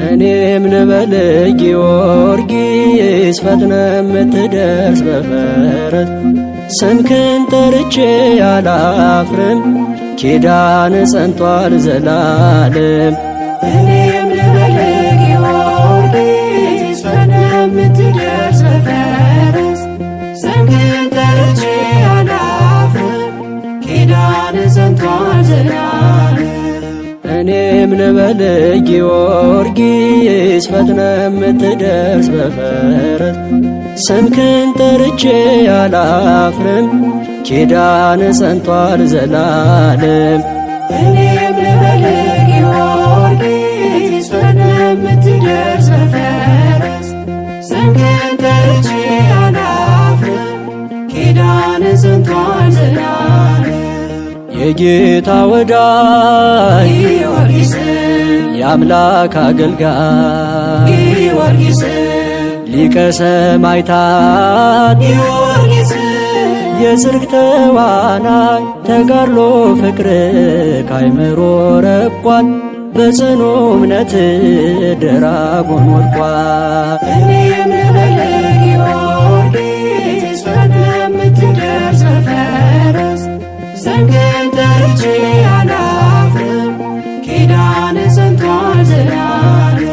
እኔም ልበል ጊዮርጊስ ፈጥነ ምትደርስ በፈረስ ስምህን ጠርቼ አላፍርም ኪዳን ጸንቷል ዘላለም። እኔም ልበል ጊዮርጊስ ፈጥነ ምትደርስ በፈረስ ስምህን ጠርቼ አላፍርም ኪዳን ጸንቷል ዘላለም። እኔም ልበል ጊዮርጊስ ፈጥነ ምትደርስ በፈረስ ስምህን ጠርቼ አላፍርም ኪዳን ጸንቷል ዘላለም። እኔም ልበል ጊዮርጊስ ፈጥነ ምትደርስ በፈረስ ስምህን ጠርቼ አላፍርም ኪዳን ጸንቷል ዘላለም። የጌታ ወዳጅ ጊዮርጊስ የአምላክ አገልጋይ ጊዮርጊስ ሊቀ ሰማዕታት ጊዮርጊስ የጽድቅ ተዋናይ ተጋድሎ ፍቅር ካይምሮ ረቋል በጽኑ እምነት ድራጎን ወድቋል። እኔም ልበል ጊዮርጊስ ፈጥነ ምትደርስ በፈረስ ስምህን ጠርቼ አላፍርም ኪዳን ጸንቷል ዘላለም።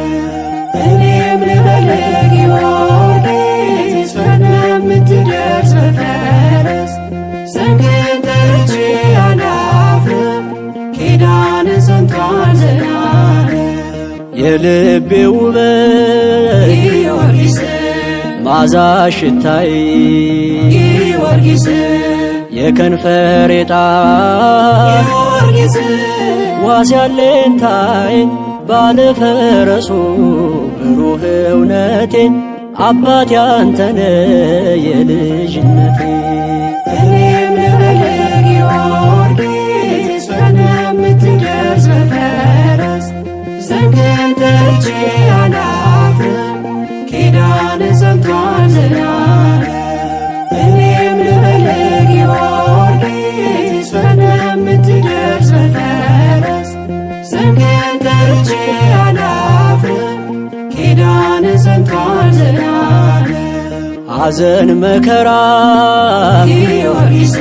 እኔም ልበል ጊዮርጊስ ፈጥነ ምትደርስ በፈረስ ስምህን ጠርቼ አላፍርም ኪዳን ጸንቷል ዘላለም። የልቤ ውበት ጊዮርጊስ መዓዛ ሽታይ ጊዮርጊስ የከንፈሬ ጣዕም ጊዮርጊስ ዋስ ያለኝታዬ ባለ ፈረሱ ብሩህ እውነቴ አባቴ አንተነ የልጅነቴ። እኔም ልበል ጊዮርጊስ ፈጥነ ምትደርስ በፈረስ ስምህን ጠርቼ አላፍርም ኪዳን ጸንቷል ዘላለም። እኔም ልበል ጊዮርጊስ ፈጥነ ምትደርስ በፈረስ ስምህን ጠርቼ አላፍርም ኪዳን ጸንቷል ዘላለም። ሐዘን መከራ ጊዮርጊስ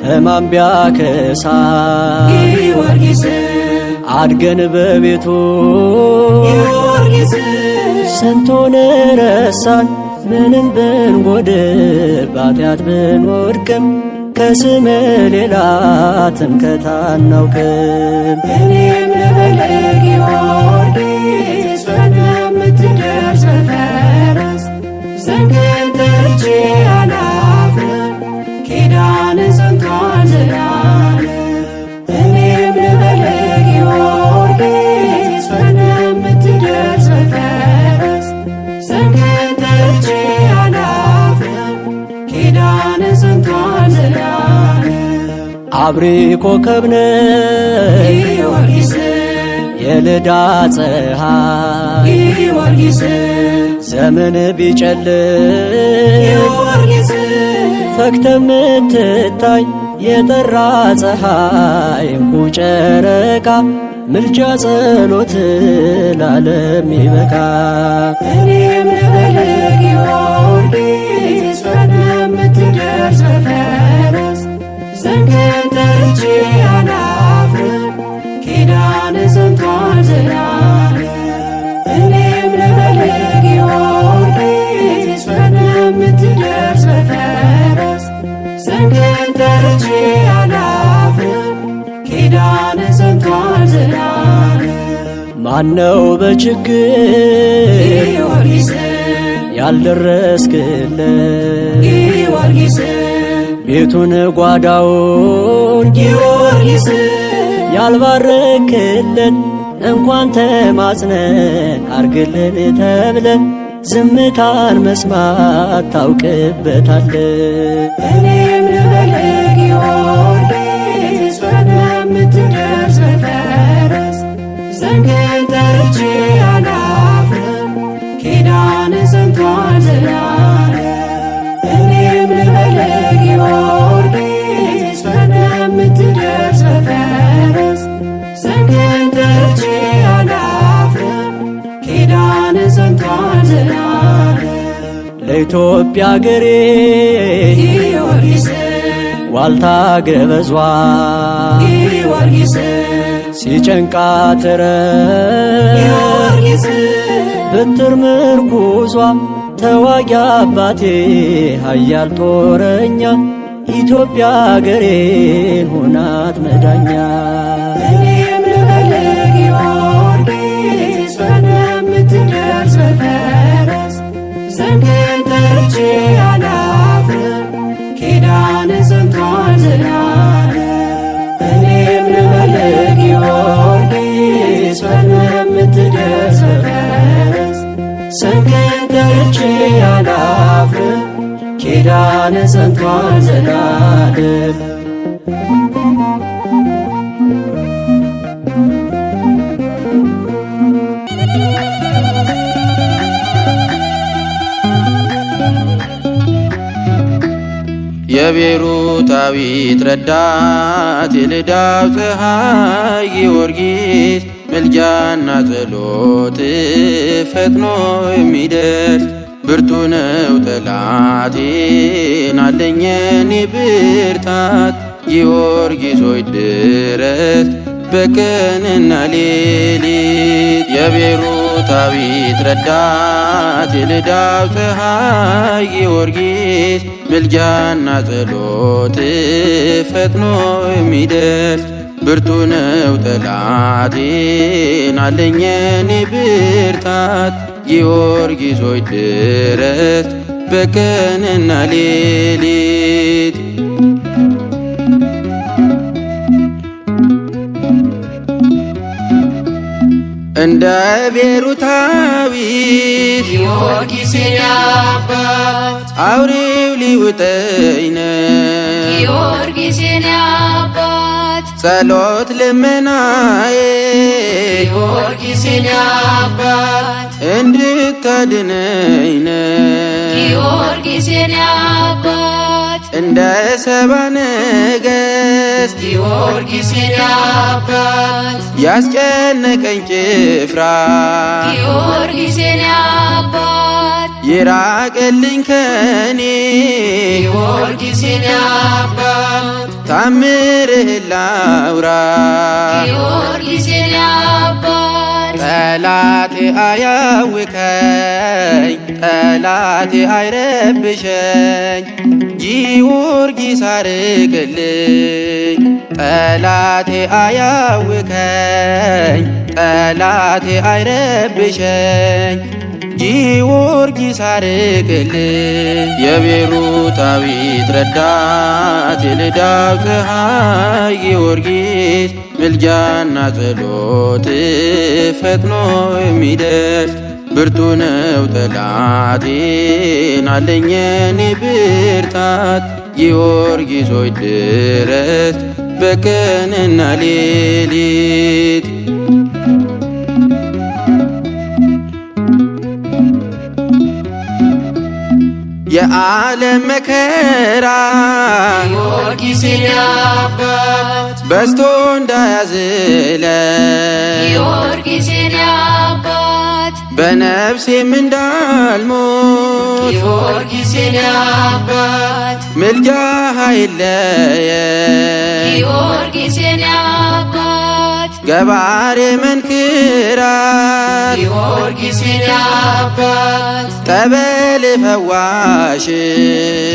ሕማም ቢያከሳ ጊዮርጊስ አድገን በቤቱ ጊዮርጊስ ስንቱን ረሳን ምንም ብንጎድል በኃጢአት ብንወድቅም ከስምህ ሌላ ትምክህት አናውቅም። እኔም ልበል ጊዮርጊስ ፈጥነ ምትደርስ በፈረስ ስምህን ጠርቼ አላፍርም ኪዳን ጸንቷል ዘላለም። እኔም ልበል ጊዮርጊስ ፈጥነ ምትደርስ በፈረስ ስምህን ጠርቼ አላፍርም ኪዳን ጸንቷል ዘላለም። አብሪ ኮከብ ነህ ጊዮርጊስ የልዳ ፀሐይ ጊዮርጊስ ዘመን ቢጨልም ጊዮርጊስ ፈክተህ ምትታይ የጠራ ፀሐይ እንቁ ጨረቃ ምልጃ ጸሎት ለዓለም ይበቃ። እኔም ልበል ጊዮርጊስ ፈጥነ ምትደርስ በፈረስ ስምህን ጠርቼ አላፍርም ኪዳን ጸንቷል ዘላለም። እኔም ልበል ጊዮርጊስ ፈጥነ ምትደርስ በፈረስ ስምህን ጠርቼ አላፍርም ኪዳን ጸንቷል ዘላለም። ማነው በችግር ጊዮርጊስ ያልደረስክለት ጊዮርጊስ ቤቱን ጓዳውን ጊዮርጊስ ጊዮርጊስ ያልባረክልን እንኳን ተማጽነን አርግልን ተብለን ዝምታን መስማት ታውቅበታለ። እኔም ልበል ጊዮርጊስ በምትደርስ በፈረስ ስምህን ጠርቼ አላፍርም ኪዳን ጸንቷል ዘላለም። እኔም ልበል ጊዮርጊስ በምትደርስ በፈረስ ስምህን ጠርቼ አላፍርም ኪዳን ጸንቷል ዘላለም። ለኢትዮጵያ አገሬ ጊዮርጊስ ዋልታ ገበዟ ጊዮርጊስ ሲጨንቃት ጊዮርጊስ በትር ምርኩዟ ተዋጊ አባቴ ኃያል ጦረኛ ኢትዮጵያ አገሬን ሆናት መዳኛ። እኔም ልበል ጊዮርጊስ በምትደርስ በፈረስ ስምህን ጠርቼ አላፍርም ኪዳን ጸንቷል ዘላለም። እኔም ልበል ጊዮርጊስ በምትደርስ በፈረስ ስምህን ጠርቼ አላፍርም ኪዳን ጸንቷል ዘላለም። የቤሩታዊት ረዳት የልዳው ፀሐይ ጊዮርጊስ ምልጃና ጸሎት ፈጥኖ የሚደርስ ብርቱ ነው ጠላቴን አለኝ የኔ ብርታት። ጊዮርጊስ ሆይ ድረስ በቀንና ሌሊት የቤሩታዊት ረዳት የልዳው ፀሐይ ጊዮርጊስ ምልጃና ጸሎት ፈጥኖ የሚደርስ ብርቱ ነው ጠላቴን አለኝ የኔ ብርታት። ጊዮርጊስ ሆይ ድረስ በቀንና ሌሊት እንደ ቤሩታዊት ጊዮርጊስ የኔ አባት አውሬው ሊውጠኝ ነው ጊዮርጊስ የኔ አባት ጸሎት ልመናዬ ጊዮርጊስ የኔ አባት እንድታድነኝ ነው ጊዮርጊስ የኔ አባት እንደ ሰባ ነገሥት ጊዮርጊስ የኔ አባት ያስጨነቀኝ ጭፍራ ጊዮርጊስ የኔ አባት ይራቅልኝ ከኔ ጊዮርጊስ የኔ አባት ታምርህን ላውራ ጊዮርጊስ የኔ አባት ጠላቴ አያውከኝ ጠላቴ አይረብሸኝ ጊዮርጊስ አርቅልኝ ጠላቴ አያውከኝ ጠላቴ አይረብሸኝ ጊዮርጊስ አርቅልኝ። የቤሩታዊት ረዳት የልዳው ፀሐይ ጊዮርጊስ ምልጃና ጸሎት ፈጥኖ የሚደርስ ብርቱ ነው ጠላቴን አለኝ የኔ ብርታት። ጊዮርጊስ ሆይ ድረስ በቀንና ሌሊት የዓለም መከራ ጊዮርጊስ የኔ አባት በዝቶ እንዳያዝለን ጊዮርጊስ የኔ አባት በነፍሴም እንዳልሞት ጊዮርጊስ የኔ አባት ምልጃህ አይለየኝ ጊዮርጊስ የኔ አባት ገባሬ መንክራት ጊዮርጊስ የኔ አባት ጠበል ፈዋሽ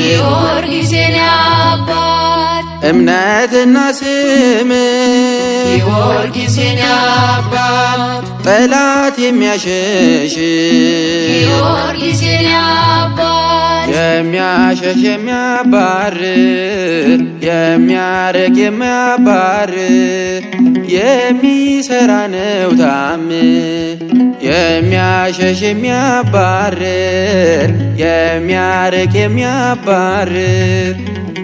ጊዮርጊስ የኔ አባት እምነትና ስም ጊዮርጊስ የኔ አባት ጠላት የሚያሸሽ ጊዮርጊስ የኔ አባት የሚያሸሽ የሚያባርር የሚያርቅ የሚያባርር የሚሰራ ነው ታምር የሚያሸሽ የሚያባርር የሚያርቅ የሚያባርር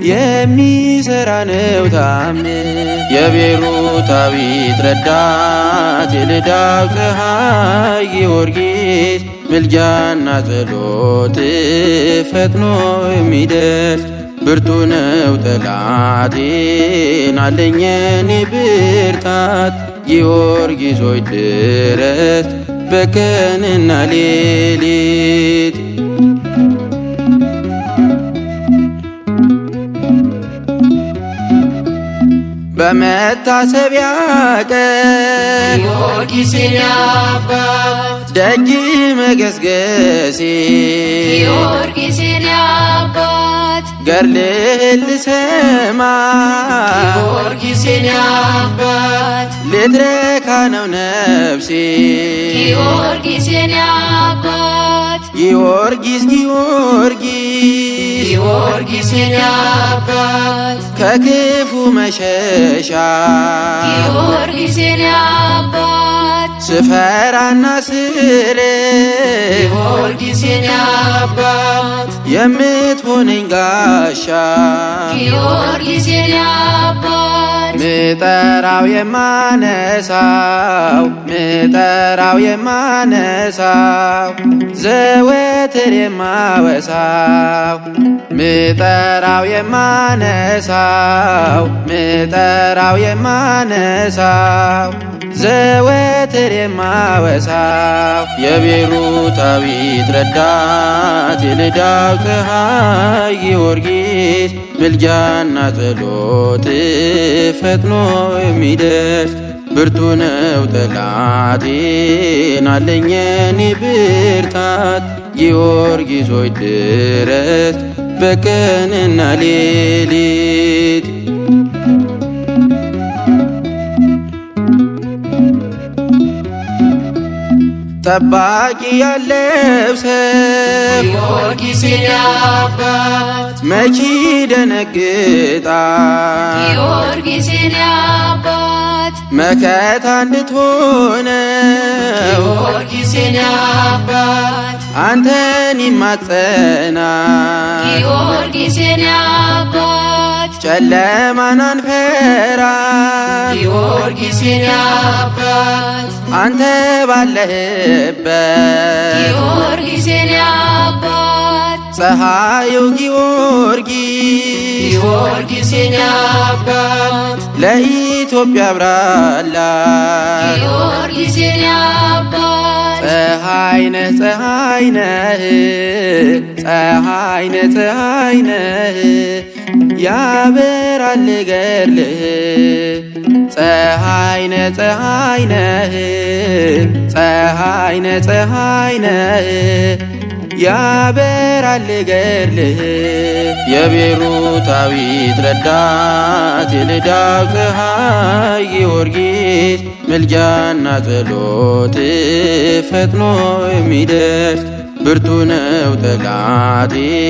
የሚሰራ ነው ታምር የቤሩታዊት ረዳት የልዳው ፀሐይ ጊዮርጊስ ምልጃና ጸሎት ፈጥኖ የሚደርስ ብርቱ ነው ጠላቴን አለኝ የኔ ብርታት ጊዮርጊስ ሆይ ድረስ በቀንና ሌሊት በመታሰቢያ ቀን ጊዮርጊስ የኔ አባት ደጅ መገስገሴ ጊዮርጊስ የኔ አባት ገድልህን ልሰማ ጊዮርጊስ የኔ አባት ልትረካ ነው ነፍሴ ጊዮርጊስ የኔ አባት ጊዮርጊስ ጊዮርጊስ ጊዮርጊስ የኔ አባት ከክፉ መሸሻ ጊዮርጊስ የኔ አባት ስፈራና ስር ጊዮርጊስ የኔ አባት የምትሆነኝ ጋሻ ጊዮርጊስ የኔ አባት ምጠራው የማነሳው ምጠራው የማነሳው ዘወትር የማወሳው ምጠራው የማነሳው ምጠራው የማነሳው ዘወትር የማወሳው የቤሩታዊት ረዳት የልዳው ፀሐይ ጊዮርጊስ ምልጃና ጸሎት ፈጥኖ የሚደርስ ብርቱ ነው ጠላቴን አለኝ የኔ ብርታት ጊዮርጊስ ሆይ ድረስ በቀንና ሌሊት ጠባቂ ያለው ሰው ጊዮርጊስ የኔ አባት መቼ ደነግጣል ጊዮርጊስ የኔ አባት መከታ እንድትሆነው ጊዮርጊስ የኔ አባት አንተን ይማጸናል ጊዮርጊስ የኔ አባት ጨለማን አንፈራም ጊዮርጊስ የኔ አባት አንተ ባለህበት ጊዮርጊስ የኔ አባት ፀሐዩ ጊዮርጊስ ጊዮርጊስ የኔ አባት ለኢትዮጵያ አብራላት ጊዮርጊስ የኔ አባት ፀሐይ ነህ ፀሐይ ነህ ፀሐይ ነህ ፀሐይ ነህ ያበራል ገድልህ ፀሐይ ነህ ፀሐይ ነህ ፀሐይ ነህ ፀሐይ ነህ ያበራል ገድልህ የቤሩታዊት ረዳት የልዳው ፀሐይ ጊዮርጊስ ምልጃና ጸሎት ፈጥኖ የሚደርስ ብርቱ ነው ጠላቴን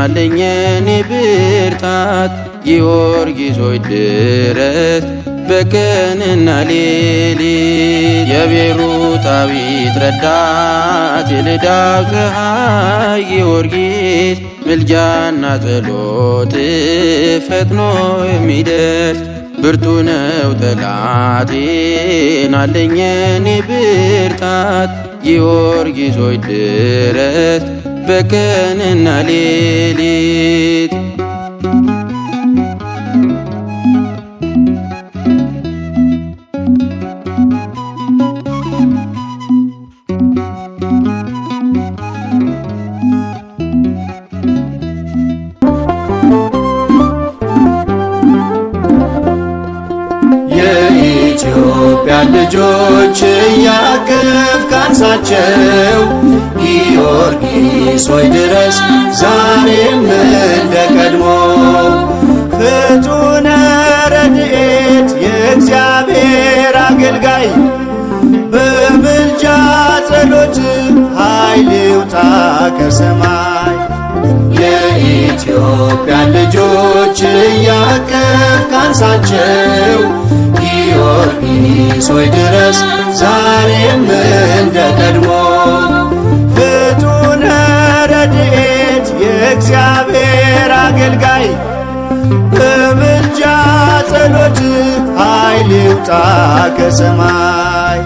አለኝ የኔ ብርታት ጊዮርጊስ ሆይ ድረስ በቀንና ሌሊት የቤሩታዊት ረዳት የልዳው ፀሐይ ጊዮርጊስ ምልጃና ጸሎት ፈጥኖ የሚደርስ ብርቱ ነው ጠላቴን አለኝ የኔ ብርታት ጊዮርጊስ ሆይ ድረስ በቀንና ሌሊት የኢትዮጵያ ልጆች እያቅፍ ካንሳቸው ጊዮርጊስ ሆይ ድረስ ዛሬም እንደ ቀድሞ ፍጡነ ረድኤት የእግዚአብሔር አገልጋይ በምልጃ ጸሎት ኃይል ይውጣ ከሰማይ። የኢትዮጵያን ልጆች እያቀፍ ካንሳቸው ጊዮርጊስ ሆይ ድረስ ዛሬም እንደ ቀድሞ። ፍጡነ ረድኤት የእግዚአብሔር አገልጋይ በምልጃ ጸሎት ኃይል ይውጣ ከሰማይ።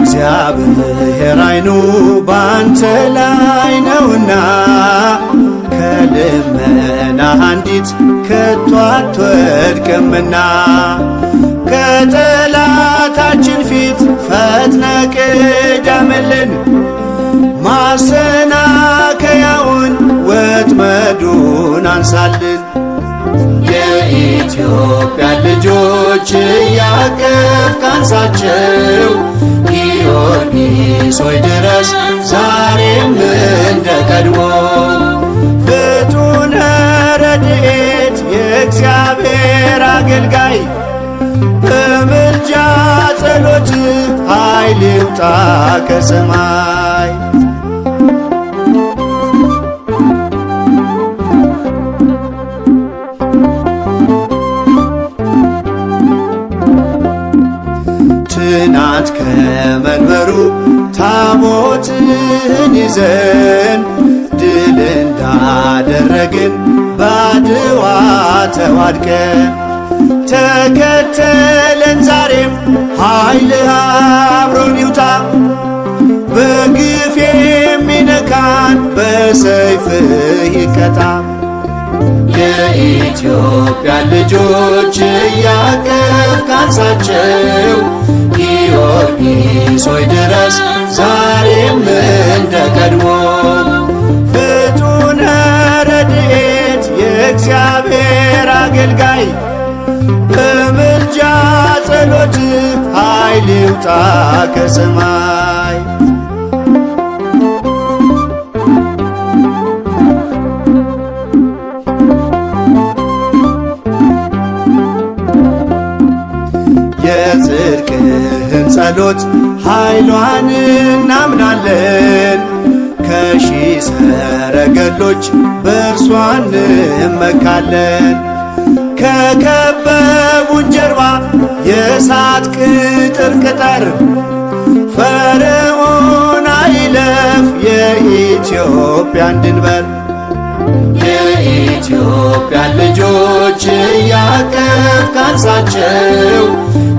የእግዚአብሔር ዓይኑ ባንተ ላይ ነውና ከልመና አንዲት ከቶ አትወድቅምና ከጠላታችን ፊት ፈጥነ ቅደምልን ማሰናከያውን ወጥመዱን አንሳልን። የኢትዮጵያን ልጆች እያቀፍ ካንሳቸው ጊዮርጊስ ሆይ ድረስ ዛሬም እንደ ቀድሞ። ፍጡነ ረድኤት የእግዚአብሔር አገልጋይ በምልጃ ጸሎት ኃይል ይውጣ ከሰማይ። ትናንት ከመንበሩ ታቦትን ይዘን ድል እንዳደረግን ባድዋ ተዋድቀን ተከተለን ዛሬም ኃይል አብሮን ይውጣ። በግፍ የሚነካን በሰይፍህ ይቀጣ። የኢትዮጵያን ልጆች እያቀፍ ካንሳቸው ጊዮርጊስ ሆይ ድረስ ዛሬም እንደ ቀድሞ። ፍጡነ ረድኤት የእግዚአብሔር አገልጋይ በምልጃ ጸሎት ኃይል ይውጣ ከሰማይ። የጽድቅህን ጸሎት ኃይሏን እናምናለን። ከሺህ ሰረገሎች በእርሷ እንመካለን። ከከበቡን ጀርባ የእሳት ቅጥር ቅጠር ፈርዖን አይለፍ የኢትዮጵያን ድንበር። የኢትዮጵያን ልጆች እያቀፍ ካንሳቸው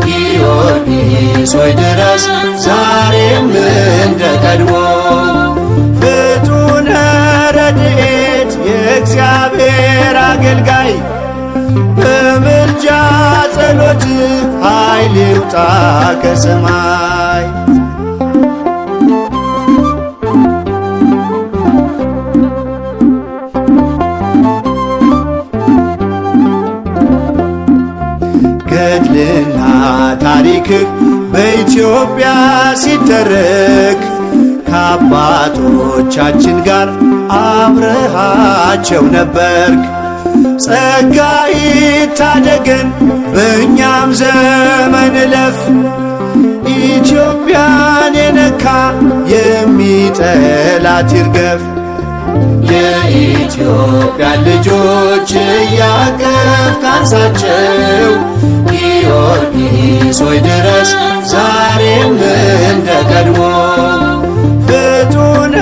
ጊዮርጊስ ሆይ ድረስ ዛሬም እንደ ቀድሞ። ፍጡነ ረድኤት የእግዚአብሔር አገልጋይ በምልጃ ጸሎት ኃይል ይውጣ ከሰማይ። ገድልና ታሪክህ በኢትዮጵያ ሲተረክ ከአባቶቻችን ጋር አብረሃቸው ነበርክ። ጸጋ ይታደገን በእኛም ዘመን እለፍ። ኢትዮጵያን የነካ የሚጠላት ይርገፍ። የኢትዮጵያን ልጆች እያቀፍ ካንሳቸው ጊዮርጊስ ሆይ ድረስ ዛሬም እንደ ቀድሞ። ፍጡነ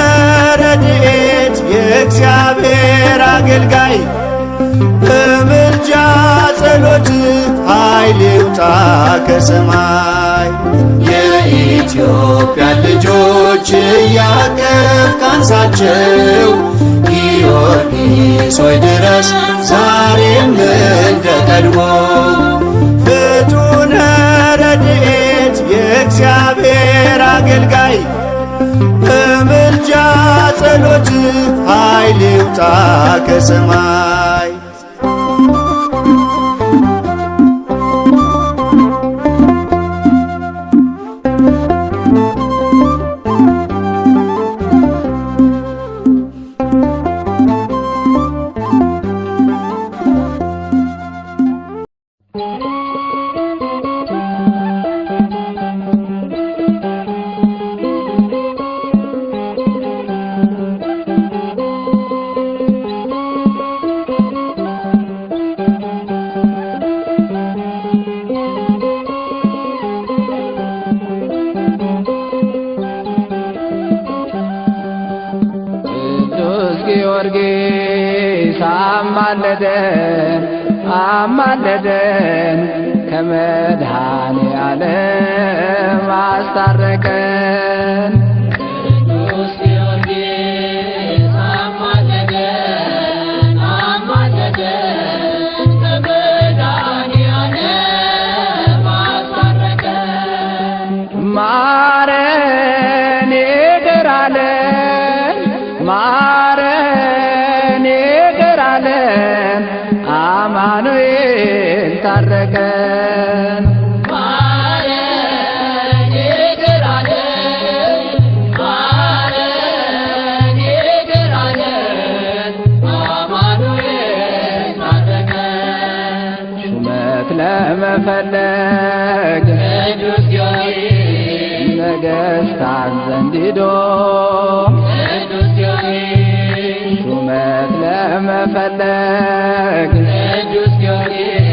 ረድኤት የእግዚአብሔር አገልጋይ በምልጃ ጸሎት ኃይል ይውጣ ከሰማይ። የኢትዮጵያን ልጆች እያቀፍ ካንሳቸው ጊዮርጊስ ሆይ ድረስ ዛሬም እንደ ቀድሞ። ፍጡነ ረድኤት የእግዚአብሔር አገልጋይ በምልጃ ጸሎት ኃይል ይውጣ ከሰማይ። ጊዮርጊስ አማለደን አማለደን ከመድኃኔዓለም አስታረቀን። ቅዱስ ጊዮርጊስ አማለደን አማለደን ከመድኃኔዓለም አስታረቀን። ማረን ይቅር አለን ማረን ይቅር አለን አማኑኤል ታረቀን። ማረን ይቅር አለን ማረን ይቅር አለን አማኑኤል ታረቀን። ሹመት ለመፈለግ ቅዱስ ጊዮርጊስ ነገሥታት ዘንድ ሂዶ ቅዱስ ጊዮርጊስ ሹመት ለመፈለግ ቅዱስ ጊዮርጊስ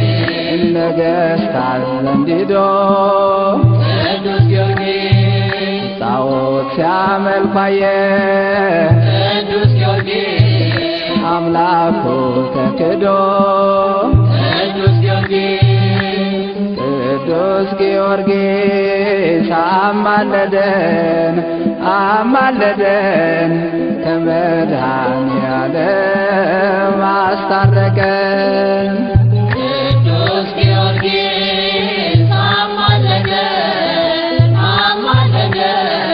ነገሥታት ዘንድ ሂዶ ቅዱስ ጊዮርጊስ ጣዖት ሲያመልክ አየ ቅዱስ ጊዮርጊስ አምላኩ ተክዶ ቅዱስ ጊዮርጊስ ቅዱስ ጊዮርጊስ አማለደን አማለደን ከመድኃኔዓለም አስታረቀን። ቅዱስ ጊዮርጊስ አማለደን አማለደን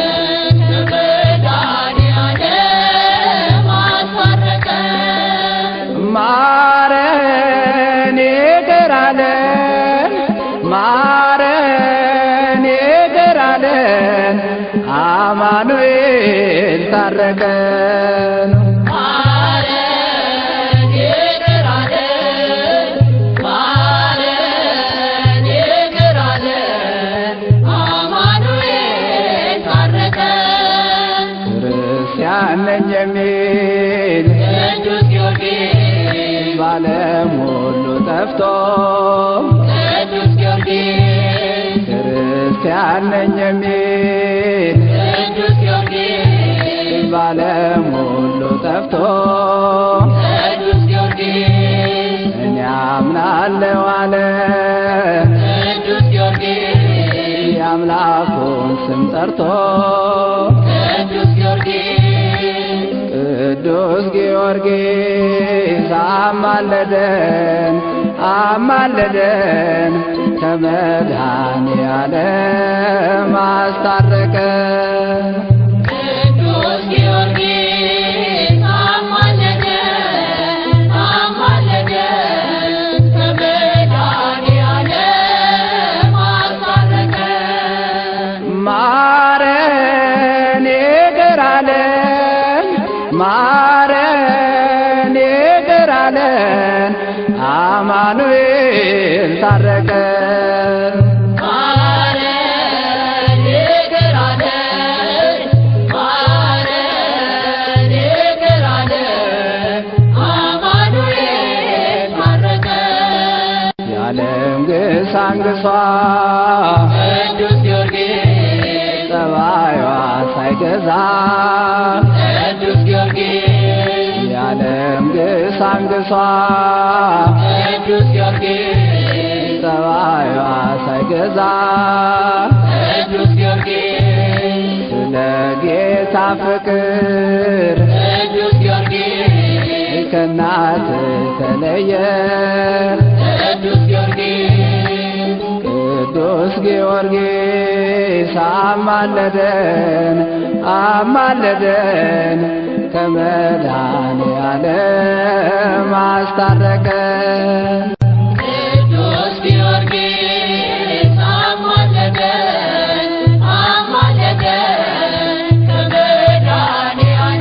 ከመድኃኔዓለም አስታረቀን። ማረን ይቅር አለን ማረን ይቅር አለን አማኑኤል ታረቀን። ማረን ይቅር አለን ማረን ይቅር አለን አማኑኤል ታረቀን። ክርስቲያን ነኝ የሚል ቅዱስ ጊዮርጊስ በዓለም ሁሉ ጠፍቶ ቅዱስ ጊዮርጊስ ክርስቲያን ነኝ የሚል ቅዱስ ጊዮርጊስ በዓለም ሁሉ ጠፍቶ ቅዱስ ጊዮርጊስ እኔ አምናለሁ አለ ቅዱስ ጊዮርጊስ የአምላኩን ስም ጠርቶ ቅዱስ ጊዮርጊስ ቅዱስ ጊዮርጊስ አማለደን አማለደን ከመድኃኔዓለም አስታረቀን። ቅዱስ ጊዮርጊስ አማለደን አማለደን ከመድኃኔዓለም አስታረቀን። ማረን ይቅር አለን ማረን ይቅር አለን አማኑኤል ታረቀን። ማረን ይቅር አለን ማረን ይቅር አለን አማኑኤል ታረቀን። የዓለም ግሳንግሷ ቅዱስ ጊዮርጊስ ጠባዩዋ ሳይገዛ ቅዱስ ጊዮርጊስ የዓለም ግሳንግሷ ቅዱስ ጊዮርጊስ ጠባዩዋ ሳይገዛ ቅዱስ ጊዮርጊስ ስለ ጌታ ፍቅር ቅዱስ ጊዮርጊስ ከእናት ተለየ ቅዱስ ጊዮርጊስ ቅዱስ ጊዮርጊስ አማለደን አማለደን ከመድኃኔዓለም አስታረቀን። ቅዱስ ጊዮርጊስ አማለደን አማለደን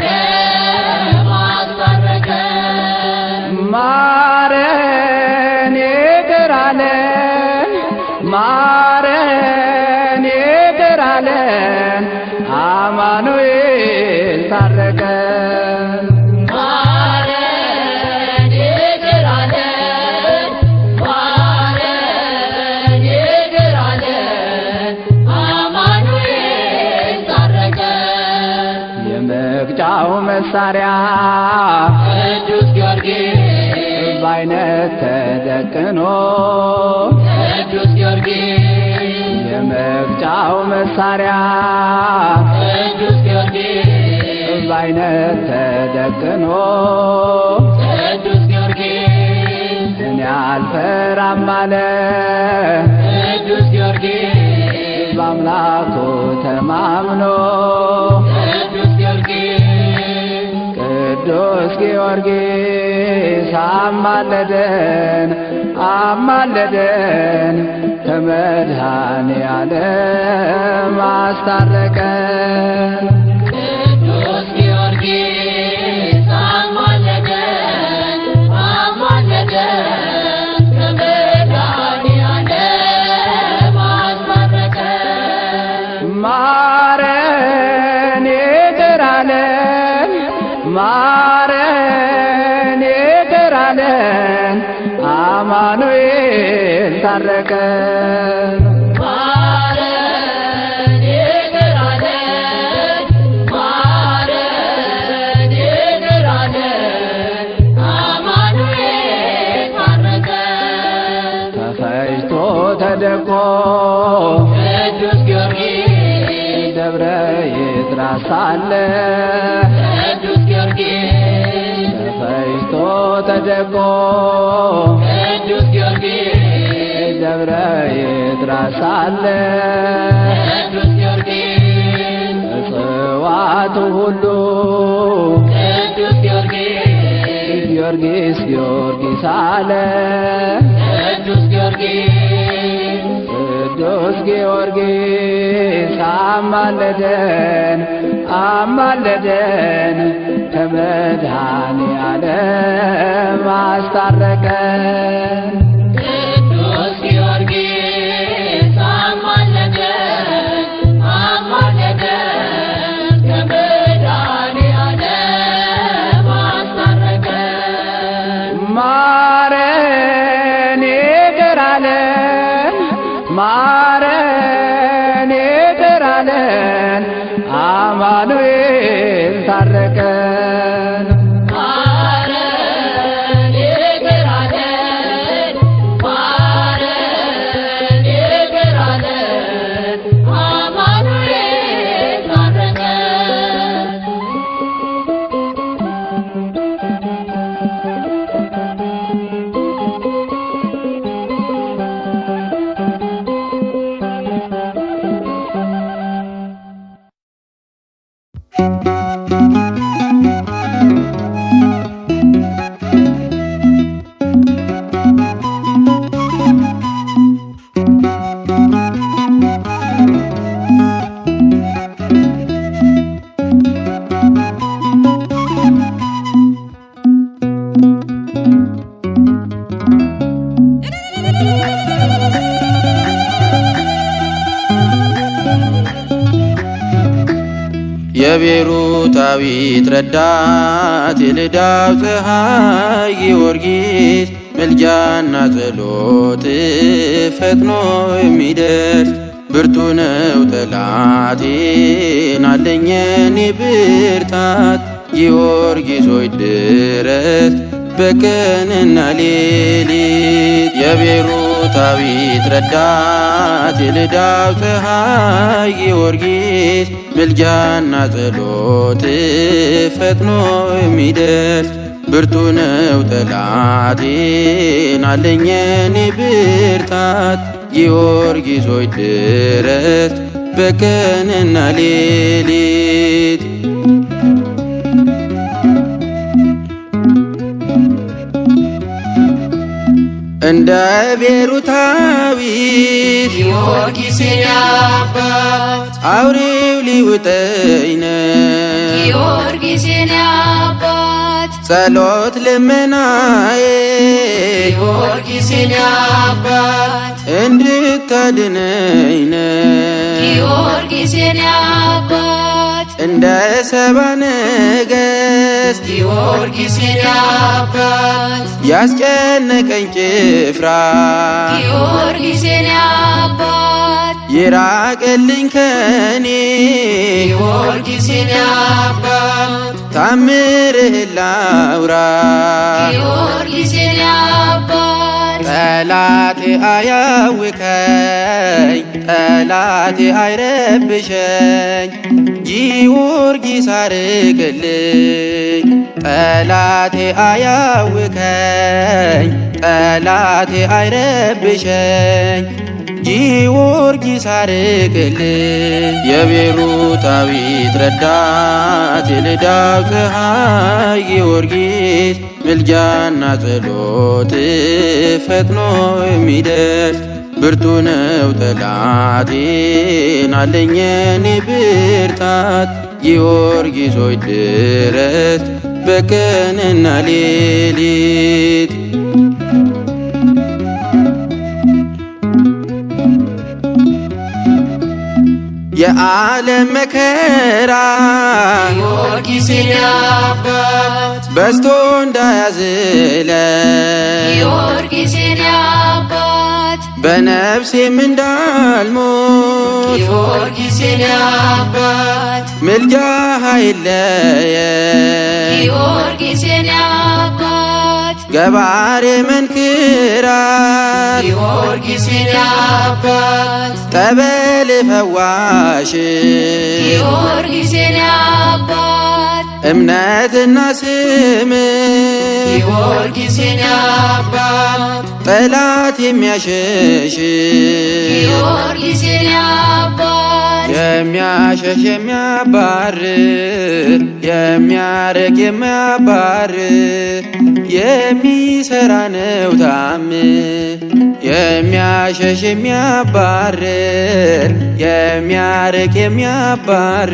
ከመድኃኔዓለም አስታረቀን። ማረን ይቅር አለን ማረን ይቅር አለን አማኑኤል ታረቀን። ማረን ይቅር አለን ማረን ይቅር አለን አማኑኤል ታረቀን። የመግጫ የመፍጫው መሳሪያ ቅዱስ ጊዮርጊስ በዓይነት ተደቅኖ ቅዱስ ጊዮርጊስ የመፍጫው መሳሪያ ቅዱስ ጊዮርጊስ በዓይነት ተደቅኖ ቅዱስ ጊዮርጊስ እኔ አልፈራም አለ ቅዱስ ጊዮርጊስ በአምላኩ ተማምኖ ቅዱስ ጊዮርጊስ ቅዱስ ጊዮርጊስ አማለደን አማለደን ከመድኃኔዓለም አስታረቀን። ቅዱስ ጊዮርጊስ አማለደን አማለደን ከመድኃኔዓለም አስታረቀን። ማረን ይቅር አለን ማረን ይቅር አለን አማኑኤል ታረቀን። ማረን ይቅር አለን ማረን ይቅር አለን አማኑኤል ታረቀን። ተፈጭቶ ተደቆ ቅዱስ ጊዮርጊስ ደብረ ይድራስ አለ ቅዱስ ጊዮርጊስ ተፈጭቶ ተደቆ ቅዱስ ጊዮርጊስ ደብረ ይድራስ አለ ቅዱስ ጊዮርጊስ እጽዋቱ ሁሉ ቅዱስ ጊዮርጊስ ጊዮርጊስ ጊዮርጊስ አለ ቅዱስ ጊዮርጊስ ቅዱስ ጊዮርጊስ አማለደን አማለደን ከመድኃኔዓለም አስታረቀን። ቅዱስ ጊዮርጊስ አማለደን አማለደን ከመድኃኔዓለም አስታረቀን። ማረን ይቅር አለን ማረን ይቅር አለን አማኑኤል ታረቀን። ማረን ይቅር አለን ማረን ይቅር አለን አማኑኤል ታረቀን። የቤሩታዊት ረዳት የልዳው ፀሐይ ጊዮርጊስ ምልጃና ጸሎት ፈጥኖ የሚደርስ ብርቱ ነው ጠላቴን አለኝ የኔ ብርታት ጊዮርጊስ ሆይ ድረስ በቀንና ሌሊት የቤሩታዊት ረዳት የልዳው ፀሐይ ጊዮርጊስ ምልጃና ጸሎት ፈጥኖ የሚደርስ ብርቱ ነው ጠላቴን አለኝ የኔ ብርታት ጊዮርጊስ ሆይ ድረስ በቀንና ሌሊት እንደ ቤሩታዊት ጊዮርጊስ የኔ አባት አውሬው ሊውጠኝ ነው ጊዮርጊስ የኔ አባት ጸሎት ልመናዬ ጊዮርጊስ የኔ አባት እንድታድነኝ ነው ጊዮርጊስ የኔ አባት እንደ ሰባ ነገሥት ጊዮርጊስ የኔ አባት ያስጨነቀኝ ጭፍራ ጊዮርጊስ የኔ አባት ይራቅልኝ ከኔ ጊዮርጊስ የኔ አባት ታምርህን ላውራ ጊዮርጊስ የኔ አባት ጠላቴ አያውከኝ ጠላቴ አይረብሸኝ ጊዮርጊስ አርቅልኝ ጠላቴ አያውከኝ ጠላቴ አይረብሸኝ ጊዮርጊስ አርቅልኝ የቤሩታዊት ረዳት የልዳው ፀሐይ ጊዮርጊስ ምልጃና ጸሎት ፈጥኖ የሚደርስ ብርቱ ነው ጠላቴን አለኝ የኔ ብርታት ጊዮርጊስ ሆይ ድረስ በቀንና ሌሊት የዓለም መከራ ጊዮርጊስ የኔ አባት በዝቶ እንዳያዝለኝ ጊዮርጊስ የኔ አባት በነፍሴም እንዳልሞት ጊዮርጊስ የኔ አባት ምልጃህ አይለየኝ ጊዮርጊስ የኔ አባት ገባሬ መንክራት ጊዮርጊስ የኔ አባት ጠበል ፈዋሽ ጊዮርጊስ የኔ አባት እምነትና ስም ጊዮርጊስ የኔ አባት ጠላት የሚያሸሽ ጊዮርጊስ የኔ አባት የሚያሸሽ የሚያባርር የሚያርቅ የሚያባርር የሚሰራ ነው ታምር የሚያሸሽ የሚያባርር የሚያርቅ የሚያባርር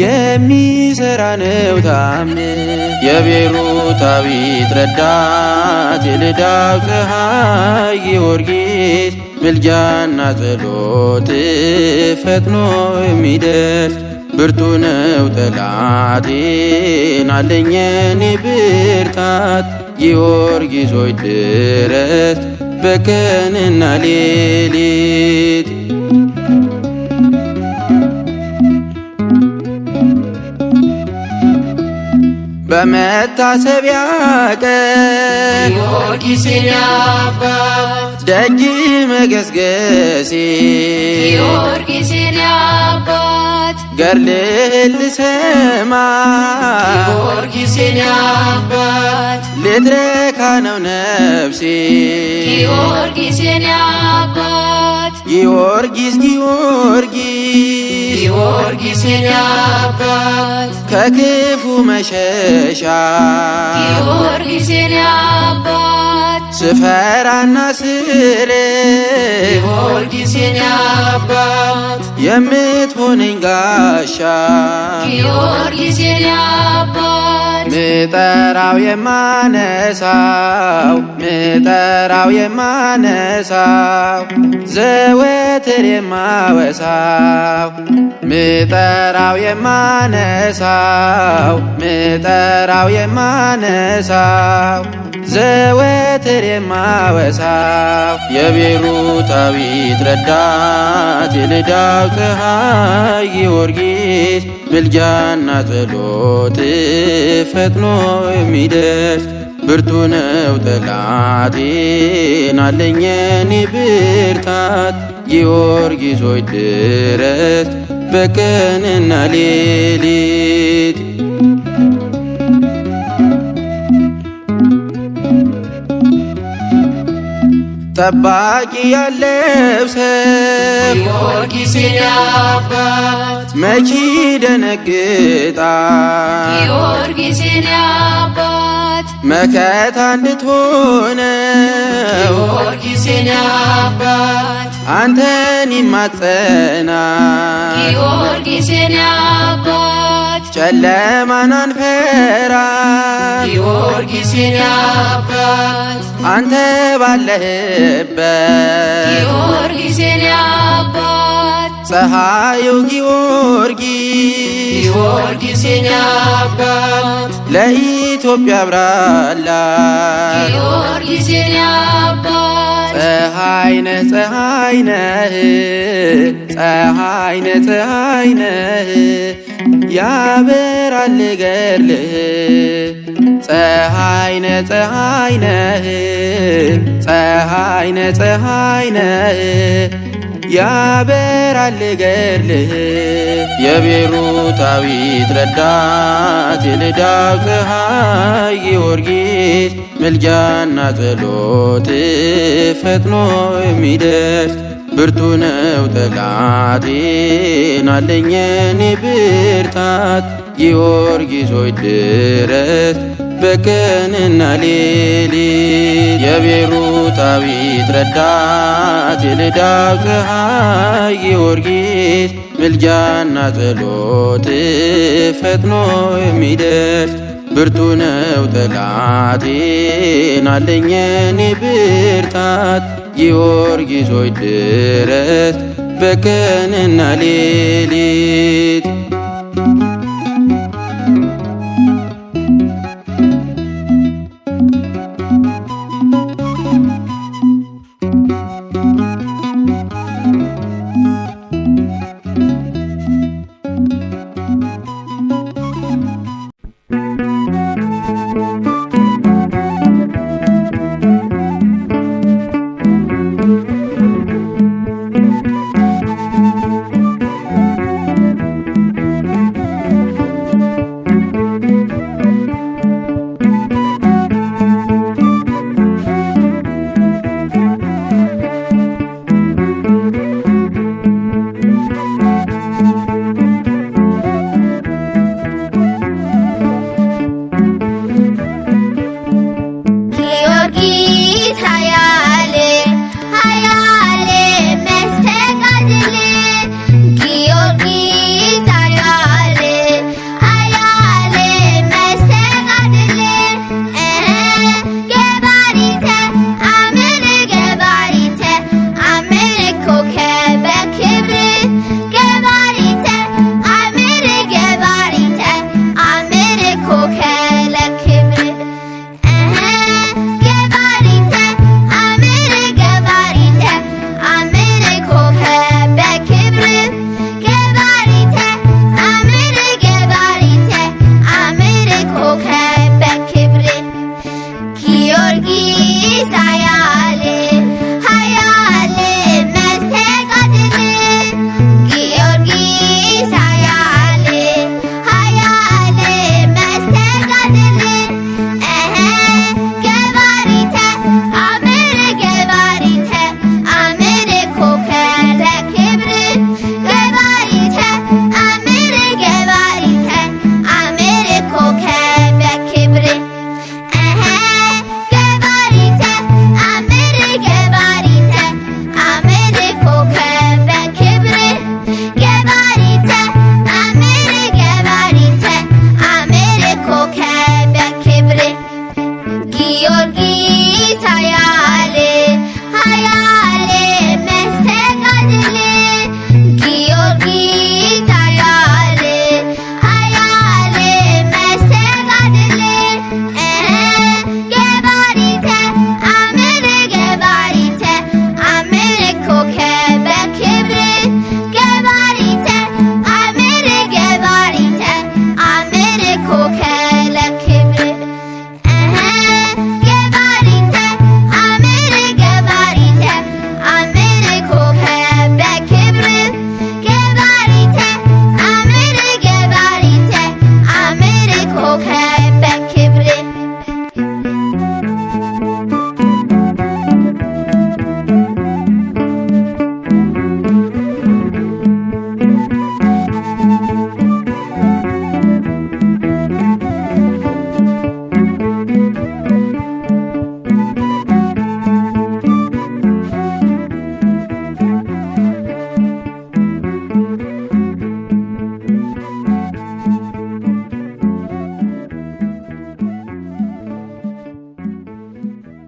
የሚሰራ ነው ታምር የቤሩታዊት ረዳት የልዳው ፀሐይ ጊዮርጊስ ምልጃና ጸሎት ፈጥኖ የሚደርስ ብርቱ ነው ጠላቴን አለኝ የኔ ብርታት ጊዮርጊስ ሆይ ድረስ በቀንና ሌሊት በመታሰቢያ ቀን ጊዮርጊስ የኔ አባት ደጅ መገስገሴ ጊዮርጊስ የኔ አባት ገድልህን ልሰማ ጊዮርጊስ የኔ አባት ልትረካ ነው ነፍሴ ጊዮርጊስ የኔ አባት ጊዮርጊስ ጊዮርጊስ ጊዮርጊስ የኔ አባት ከክፉ መሸሻ ጊዮርጊስ የኔ አባት ስፈራና ስር ጊዮርጊስ የኔ አባት የምትሆነኝ ጋሻ ጊዮርጊስ የኔ አባት ምጠራው የማነሳው ምጠራው የማነሳው ዘወትር የማወሳው ምጠራው የማነሳው ምጠራው የማነሳው ዘወትር የማወሳው የቤሩታዊት ረዳት የልዳው ፀሐይ ጊዮርጊስ ምልጃና ጸሎት ፈጥኖ የሚደርስ ብርቱ ነው ጠላቴን አለኝ የኔ ብርታት ጊዮርጊስ ሆይ ድረስ በቀንና ሌሊት ጠባቂ ያለው ሰው ጊዮርጊስ የኔ አባት መቼ ደነግጣል ጊዮርጊስ የኔ አባት መከታ እንድትሆነው ጊዮርጊስ የኔ አባት አንተን ይማጸና ጊዮርጊስ የኔ አባት ጨለማን አንፈራ ጊዮርጊስ የኔ አባት አንተ ባለህበት ጊዮርጊስ የኔ አባት ፀሐዩ ጊዮርጊስ ጊዮርጊስ የኔ አባት ለኢትዮጵያ አብራላት ጊዮርጊስ የኔ አባት ፀሐይ ነህ ፀሐይ ነህ ፀሐይ ነህ ፀሐይ ነህ ያበራል ገድልህ ፀሐይነ ፀሐይነህ ፀሐይነ ፀሐይነህ ያበራል ገድልህ የቤሩታዊት ረዳት የልዳው ፀሐይ ጊዮርጊስ ምልጃና ጸሎት ፈጥኖ የሚደርስ ብርቱ ነው ጠላቴን አለኝ የኔ ብርታት ጊዮርጊስ ሆይ ድረስ በቀንና ሌሊት የቤሩታዊት ረዳት የልዳው ፀሐይ ጊዮርጊስ ምልጃና ጸሎት ፈጥኖ የሚደርስ ብርቱ ነው ጠላቴን አለኝ የኔ ብርታት ጊዮርጊስ ሆይ ድረስ በቀንና ሌሊት